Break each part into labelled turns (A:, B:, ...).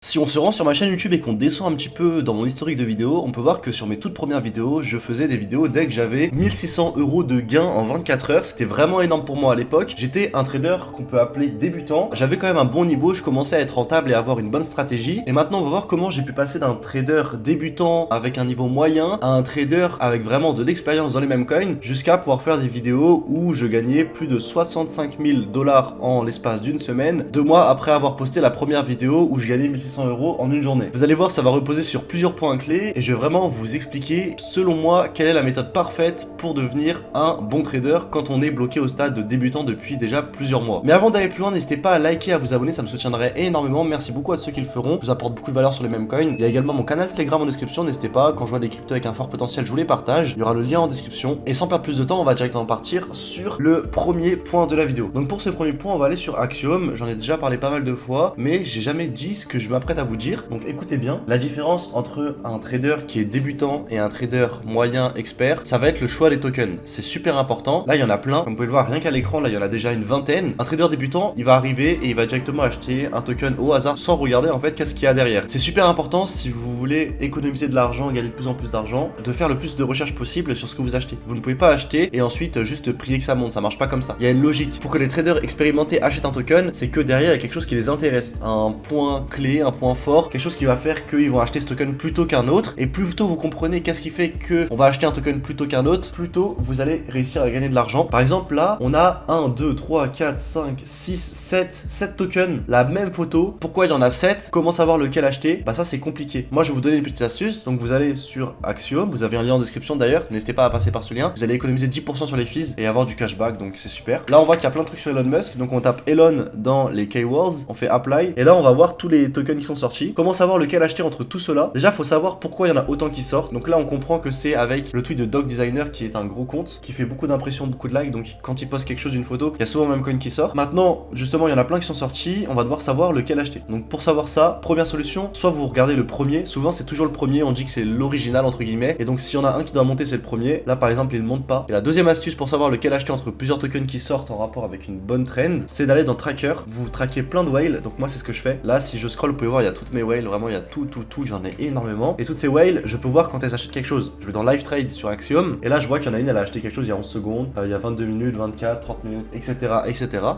A: Si on se rend sur ma chaîne YouTube et qu'on descend un petit peu dans mon historique de vidéos, on peut voir que sur mes toutes premières vidéos, je faisais des vidéos dès que j'avais 1600 € de gains en 24 heures. C'était vraiment énorme pour moi à l'époque. J'étais un trader qu'on peut appeler débutant. J'avais quand même un bon niveau, je commençais à être rentable et à avoir une bonne stratégie. Et maintenant, on va voir comment j'ai pu passer d'un trader débutant avec un niveau moyen à un trader avec vraiment de l'expérience dans les mêmes coins, jusqu'à pouvoir faire des vidéos où je gagnais plus de 65 000 $ en l'espace d'une semaine, 2 mois après avoir posté la première vidéo où je gagnais 1600 € en une journée. Vous allez voir, ça va reposer sur plusieurs points clés et je vais vraiment vous expliquer, selon moi, quelle est la méthode parfaite pour devenir un bon trader quand on est bloqué au stade de débutant depuis déjà plusieurs mois. Mais avant d'aller plus loin, n'hésitez pas à liker, à vous abonner, ça me soutiendrait énormément. Merci beaucoup à ceux qui le feront. Je vous apporte beaucoup de valeur sur les mêmes coins. Il y a également mon canal Telegram en description, n'hésitez pas. Quand je vois des cryptos avec un fort potentiel, je vous les partage. Il y aura le lien en description. Et sans perdre plus de temps, on va directement partir sur le premier point de la vidéo. Donc pour ce premier point, on va aller sur Axiom. J'en ai déjà parlé pas mal de fois, mais j'ai jamais dit ce que je m'apprête à vous dire. Donc écoutez bien, la différence entre un trader qui est débutant et un trader moyen expert, ça va être le choix des tokens. C'est super important. Là, il y en a plein. Comme vous pouvez le voir, rien qu'à l'écran, là, il y en a déjà une vingtaine. Un trader débutant, il va arriver et il va directement acheter un token au hasard sans regarder en fait qu'est-ce qu'il y a derrière. C'est super important si vous voulez économiser de l'argent, gagner de plus en plus d'argent, de faire le plus de recherches possible sur ce que vous achetez. Vous ne pouvez pas acheter et ensuite juste prier que ça monte. Ça marche pas comme ça. Il y a une logique. Pour que les traders expérimentés achètent un token, c'est que derrière, il y a quelque chose qui les intéresse. Un point clé, un point fort, quelque chose qui va faire qu'ils vont acheter ce token plutôt qu'un autre. Et plus tôt vous comprenez qu'est-ce qui fait que on va acheter un token plutôt qu'un autre, plus tôt vous allez réussir à gagner de l'argent. Par exemple, là, on a 1, 2, 3, 4, 5, 6, 7 tokens, la même photo. Pourquoi il y en a 7? Comment savoir lequel acheter? Bah ça c'est compliqué. Moi je vais vous donner une petite astuce. Donc vous allez sur Axiom, vous avez un lien en description d'ailleurs, n'hésitez pas à passer par ce lien. Vous allez économiser 10% sur les fees et avoir du cashback, donc c'est super. Là on voit qu'il y a plein de trucs sur Elon Musk, donc on tape Elon dans les keywords, on fait apply et là on va voir tous les tokens qui sont sortis. Comment savoir lequel acheter entre tout cela? Déjà faut savoir pourquoi il y en a autant qui sortent. Donc là on comprend que c'est avec le tweet de Dog Designer qui est un gros compte, qui fait beaucoup d'impressions, beaucoup de likes, donc quand il poste quelque chose, une photo, il y a souvent le même coin qui sort. Maintenant justement il y en a plein qui sont sortis, on va devoir savoir lequel acheter. Donc pour savoir ça, première solution, soit vous regardez le premier, souvent c'est toujours le premier, on dit que c'est l'original entre guillemets, et donc s'il y en a un qui doit monter c'est le premier, là par exemple il ne monte pas. Et la deuxième astuce pour savoir lequel acheter entre plusieurs tokens qui sortent en rapport avec une bonne trend, c'est d'aller dans Tracker, vous traquez plein de whales, donc moi c'est ce que je fais. Là si je scroll vous pouvez voir il y a toutes mes whales, vraiment il y a tout, j'en ai énormément. Et toutes ces whales, je peux voir quand elles achètent quelque chose. Je vais dans Live Trade sur Axiom, et là je vois qu'il y en a une, elle a acheté quelque chose il y a 11 secondes, il y a 22 minutes, 24, 30 minutes, etc.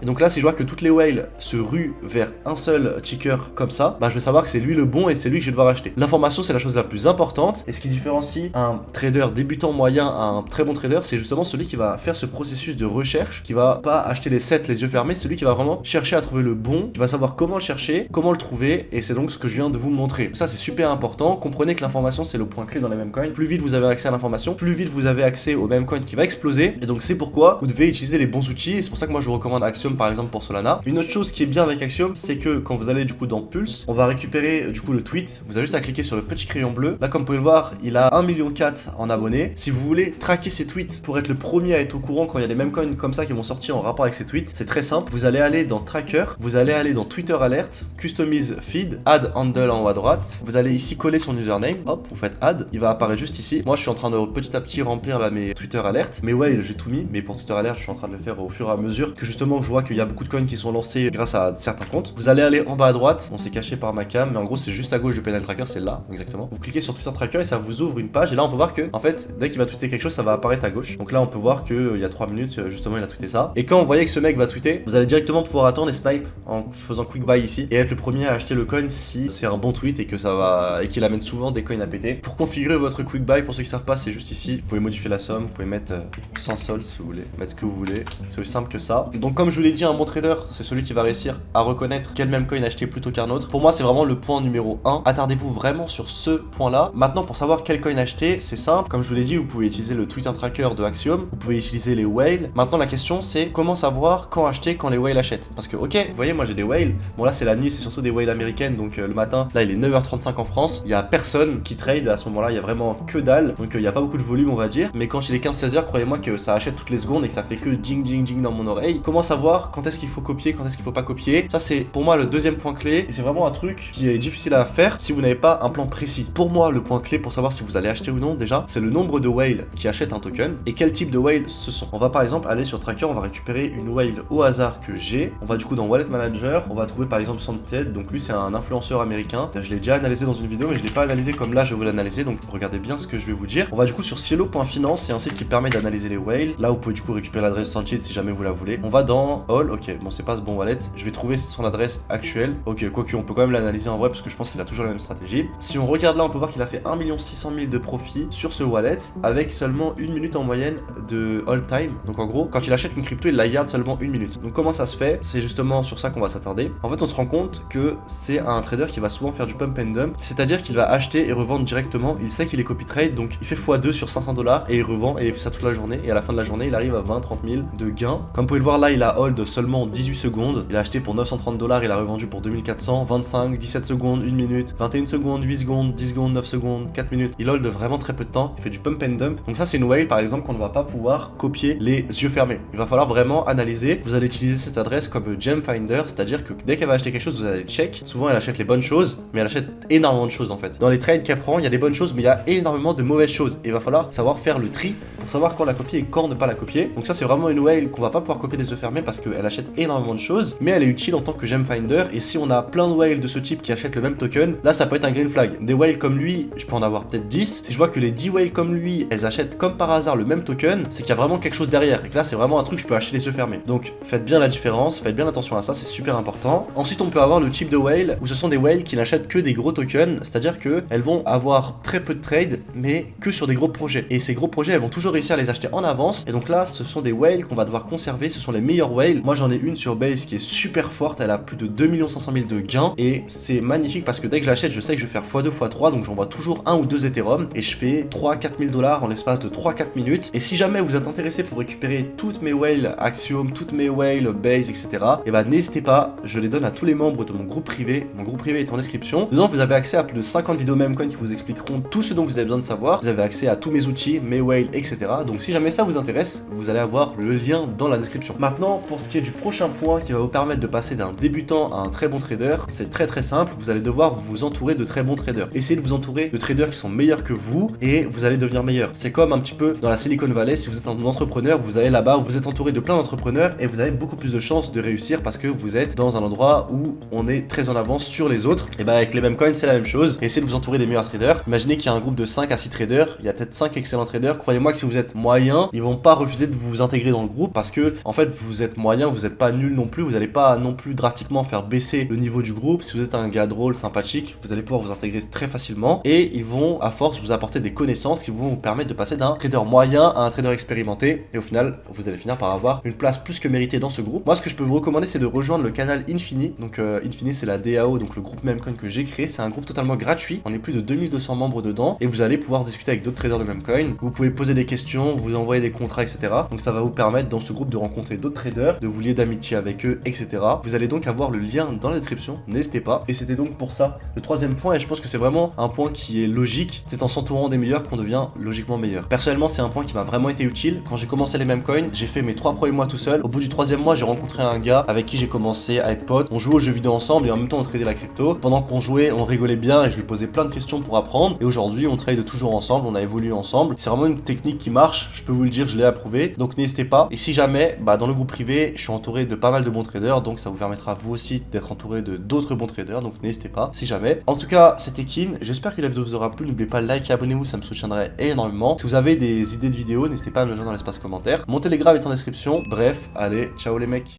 A: Et donc là si je vois que toutes les whales se ruent vers un seul ticker comme ça, bah je vais savoir que c'est lui le bon et c'est lui que je vais devoir acheter. L'information c'est la chose la plus importante, et ce qui différencie un trader débutant moyen à un très bon trader, c'est justement celui qui va faire ce processus de recherche, qui va pas acheter les 7 les yeux fermés, celui qui va vraiment chercher à trouver le bon, qui va savoir comment le chercher, comment le trouver, et c'est donc ce que je viens de vous montrer. Ça c'est super important, comprenez que l'information c'est le point clé dans les mêmes coins. Plus vite vous avez accès à l'information, plus vite vous avez accès au même coin qui va exploser, et donc c'est pourquoi vous devez utiliser les bons outils, et c'est pour ça que moi je vous recommande Axiom par exemple pour Solana. Une autre chose qui est bien avec Axiom, c'est que quand vous allez du coup dans Pulse, on va récupérer du coup le tweet, vous avez juste à cliquer sur le petit crayon bleu. Là comme vous pouvez le voir, il a 1,4 million en abonnés. Si vous voulez traquer ses tweets pour être le premier à être au courant quand il y a des mêmes coins comme ça qui vont sortir en rapport avec ses tweets, c'est très simple, vous allez aller dans Tracker, vous allez aller dans Twitter Alert, Customize Feed, Add Handle en haut à droite, vous allez ici coller son username, hop, vous faites Add, il va apparaître juste ici. Moi je suis en train de petit à petit remplir là mes Twitter Alert, mais ouais j'ai tout mis, mais pour Twitter Alert je suis en train de le faire au fur et à mesure que justement je vois qu'il y a beaucoup de coins qui sont lancés grâce à certains comptes. Vous allez aller en bas à droite, on s'est caché par ma cam, mais en gros c'est juste à gauche du panel tracker, c'est là exactement. Vous cliquez sur Twitter Tracker et ça vous ouvre une page, et là on peut voir que en fait dès qu'il va tweeter quelque chose ça va apparaître à gauche. Donc là on peut voir que il y a 3 minutes justement il a tweeté ça, et quand vous voyez que ce mec va tweeter, vous allez directement pouvoir attendre et snipe en faisant quick buy ici et être le premier à acheter le coin si c'est un bon tweet et que ça va et qu'il amène souvent des coins à péter. Pour configurer votre quick buy, pour ceux qui savent pas, c'est juste ici, vous pouvez modifier la somme, vous pouvez mettre 100 sols si vous voulez, mettre ce que vous voulez, c'est aussi simple que ça. Donc comme je vous l'ai dit, un bon trader c'est celui qui va réussir à reconnaître quel même coin acheter plutôt qu'un autre. Pour moi c'est vraiment le point numéro 1, attardez-vous vraiment sur ce point là. Maintenant pour savoir quel coin acheter, c'est simple, comme je vous l'ai dit, vous pouvez utiliser le Twitter Tracker de Axiom, vous pouvez utiliser les whales. Maintenant la question c'est comment savoir quand acheter quand les whales achètent, parce que ok, vous voyez moi j'ai des whales, bon là c'est la nuit, c'est surtout des whales américaines, donc le matin, là il est 9h35 en France, il y a personne qui trade à ce moment là, il y a vraiment que dalle, donc il y a pas beaucoup de volume on va dire, mais quand il est 15-16h, croyez-moi que ça achète toutes les secondes et que ça fait que ding ding ding dans mon oreille. Comment savoir quand est-ce qu'il faut copier, quand est-ce qu'il faut pas copier? Ça c'est pour moi le deuxième point clé, et c'est vraiment un truc qui est difficile à faire si vous n'avez pas un plan précis. Pour moi le point clé pour savoir si vous allez acheter ou non déjà, c'est le nombre de whales qui achètent un token et quel type de whale ce sont. On va par exemple aller sur Tracker, on va récupérer une whale au hasard que j'ai, on va du coup dans Wallet Manager, on va trouver par exemple Santed, donc lui c'est un un influenceur américain. Je l'ai déjà analysé dans une vidéo, mais je l'ai pas analysé comme là je vais vous l'analyser, donc regardez bien ce que je vais vous dire. On va du coup sur Cielo.finance, c'est un site qui permet d'analyser les whales. Là vous pouvez du coup récupérer l'adresse Sanchez si jamais vous la voulez. On va dans All, ok, bon c'est pas ce bon wallet, je vais trouver son adresse actuelle. Ok, quoique on peut quand même l'analyser en vrai parce que je pense qu'il a toujours la même stratégie. Si on regarde là, on peut voir qu'il a fait 1 600 000 de profit sur ce wallet avec seulement 1 minute en moyenne de all time. Donc en gros, quand il achète une crypto, il la garde seulement 1 minute. Donc comment ça se fait? C'est justement sur ça qu'on va s'attarder. En fait, on se rend compte que c'est un trader qui va souvent faire du pump and dump, c'est-à-dire qu'il va acheter et revendre directement. Il sait qu'il est copy trade, donc il fait x2 sur 500 $ et il revend et il fait ça toute la journée. Et à la fin de la journée, il arrive à 20-30 000 de gains. Comme vous pouvez le voir là, il a hold seulement 18 secondes. Il a acheté pour 930 $, il a revendu pour 2400, 25, 17 secondes, 1 minute, 21 secondes, 8 secondes, 10 secondes, 9 secondes, 4 minutes. Il hold vraiment très peu de temps. Il fait du pump and dump. Donc ça, c'est une whale par exemple qu'on ne va pas pouvoir copier les yeux fermés. Il va falloir vraiment analyser. Vous allez utiliser cette adresse comme gem finder, c'est-à-dire que dès qu'elle va acheter quelque chose, vous allez check. Souvent, elle achète les bonnes choses, mais elle achète énormément de choses en fait. Dans les trades qu'elle prend, il y a des bonnes choses, mais il y a énormément de mauvaises choses. Et il va falloir savoir faire le tri pour savoir quand la copier et quand ne pas la copier. Donc ça, c'est vraiment une whale qu'on va pas pouvoir copier des yeux fermés parce qu'elle achète énormément de choses, mais elle est utile en tant que gem finder. Et si on a plein de whales de ce type qui achètent le même token, là, ça peut être un green flag. Des whales comme lui, je peux en avoir peut-être 10. Si je vois que les 10 whales comme lui, elles achètent comme par hasard le même token, c'est qu'il y a vraiment quelque chose derrière. Et que là, c'est vraiment un truc que je peux acheter les yeux fermés. Donc faites bien la différence, faites bien attention à ça, c'est super important. Ensuite, on peut avoir le type de whale où ce sont des whales qui n'achètent que des gros tokens, c'est-à-dire que elles vont avoir très peu de trades, mais que sur des gros projets. Et ces gros projets, elles vont toujours réussir à les acheter en avance. Et donc là, ce sont des whales qu'on va devoir conserver. Ce sont les meilleures whales. Moi, j'en ai une sur Base qui est super forte. Elle a plus de 2 500 000 de gains. Et c'est magnifique parce que dès que je l'achète, je sais que je vais faire x2, x3. Donc j'envoie toujours 1 ou 2 Ethereum. Et je fais 3-4 000 $ en l'espace de 3-4 minutes. Et si jamais vous êtes intéressé pour récupérer toutes mes whales Axiom, toutes mes whales Base, etc., et bah n'hésitez pas. Je les donne à tous les membres de mon groupe privé. Mon groupe privé est en description. Dedans, vous avez accès à plus de 50 vidéos Memecoin qui vous expliqueront tout ce dont vous avez besoin de savoir. Vous avez accès à tous mes outils, mes whales, etc. Donc si jamais ça vous intéresse, vous allez avoir le lien dans la description. Maintenant, pour ce qui est du prochain point qui va vous permettre de passer d'un débutant à un très bon trader, c'est très simple. Vous allez devoir vous entourer de très bons traders. Essayez de vous entourer de traders qui sont meilleurs que vous et vous allez devenir meilleur. C'est comme un petit peu dans la Silicon Valley. Si vous êtes un entrepreneur, vous allez là-bas, vous êtes entouré de plein d'entrepreneurs et vous avez beaucoup plus de chances de réussir parce que vous êtes dans un endroit où on est très en avance sur les autres. Et bah avec les Memecoin, c'est la même chose. Essayez de vous entourer des meilleurs traders. Imaginez qu'il y a un groupe de 5 à 6 traders, il y a peut-être 5 excellents traders. Croyez-moi que si vous êtes moyen, ils vont pas refuser de vous intégrer dans le groupe parce que en fait vous êtes moyen, vous n'êtes pas nul non plus, vous n'allez pas non plus drastiquement faire baisser le niveau du groupe. Si vous êtes un gars drôle, sympathique, vous allez pouvoir vous intégrer très facilement et ils vont à force vous apporter des connaissances qui vont vous permettre de passer d'un trader moyen à un trader expérimenté et au final vous allez finir par avoir une place plus que méritée dans ce groupe. Moi ce que je peux vous recommander c'est de rejoindre le canal Infini. Donc Infini c'est la DAO, donc le groupe Memecoin que j'ai créé, c'est un groupe totalement gratuit, on est plus de 2200 membres dedans et vous allez pouvoir discuter avec d'autres traders de Memecoin. Vous pouvez poser des questions, vous envoyer des contrats, etc. Donc ça va vous permettre dans ce groupe de rencontrer d'autres traders, de vous lier d'amitié avec eux, etc. Vous allez donc avoir le lien dans la description, n'hésitez pas. Et c'était donc pour ça le troisième point, et je pense que c'est vraiment un point qui est logique, c'est en s'entourant des meilleurs qu'on devient logiquement meilleur. Personnellement, c'est un point qui m'a vraiment été utile. Quand j'ai commencé les Memecoin, j'ai fait mes 3 premiers mois tout seul. Au bout du 3e mois, j'ai rencontré un gars avec qui j'ai commencé à être pote. On jouait aux jeux vidéo ensemble et en même temps on tradait la crypto. Pendant qu'on jouait, on rigolait bien et je lui posais plein de questions pour apprendre. Et aujourd'hui, on trade toujours ensemble, on a évolué ensemble. C'est vraiment une technique qui marche, je peux vous le dire, je l'ai approuvé. Donc n'hésitez pas. Et si jamais, dans le groupe privé, je suis entouré de pas mal de bons traders, donc ça vous permettra vous aussi d'être entouré de d'autres bons traders. Donc n'hésitez pas, si jamais. En tout cas, c'était Kin. J'espère que la vidéo vous aura plu. N'oubliez pas de like et abonnez-vous, ça me soutiendrait énormément. Si vous avez des idées de vidéos, n'hésitez pas à me le dire dans l'espace commentaire. Mon Telegram est en description. Bref, allez, ciao les mecs.